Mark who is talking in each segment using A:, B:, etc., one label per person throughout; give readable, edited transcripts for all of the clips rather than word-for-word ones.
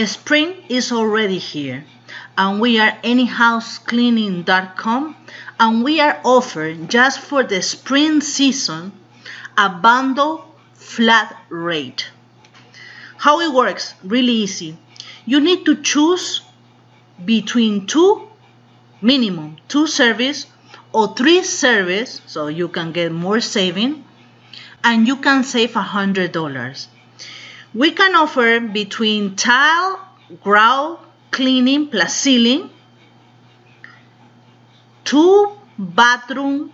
A: Spring is already here, and we are anyhousecleaning.com, and we are offering just for the spring season a bundle flat rate. How it works? Really easy. You need to choose between minimum two service or 3 service, so you can get more saving, and you can save $100. We can offer between tile, grout, cleaning plus sealing, 2 bathroom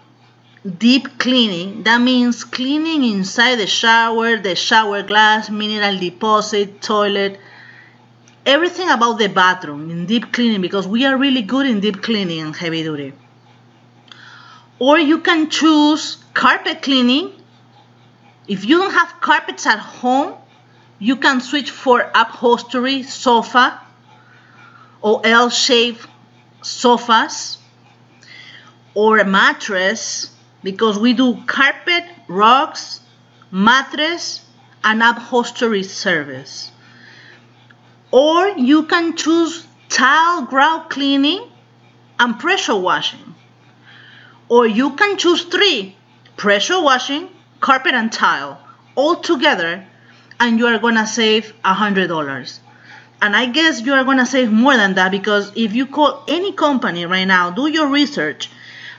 A: deep cleaning. That means cleaning inside the shower glass, mineral deposit, toilet, everything about the bathroom in deep cleaning, because we are really good in deep cleaning and heavy duty. Or you can choose carpet cleaning. If you don't have carpets at home, you can switch for upholstery, sofa, or L-shaped sofas, or a mattress, because we do carpet, rugs, mattress, and upholstery service. Or you can choose tile grout cleaning and pressure washing. Or you can choose 3, pressure washing, carpet, and tile, all together, and you are gonna save $100. And I guess you are gonna save more than that, because if you call any company right now, do your research,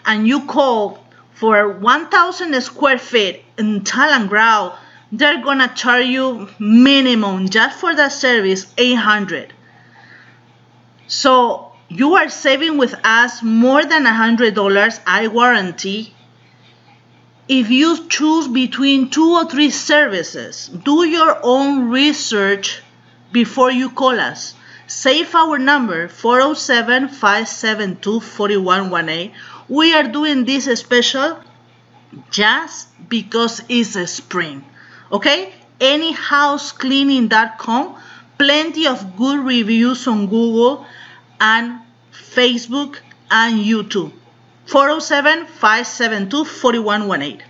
A: and you call for 1,000 square feet in tile and grout, they're gonna charge you minimum just for that service $800. So you are saving with us more than $100, I guarantee. If you choose between 2 or 3 services, do your own research before you call us. Save our number, 407-572-4118. We are doing this special just because it's a spring. Okay? anyhousecleaning.com. Plenty of good reviews on Google and Facebook and YouTube. 407-572-4118.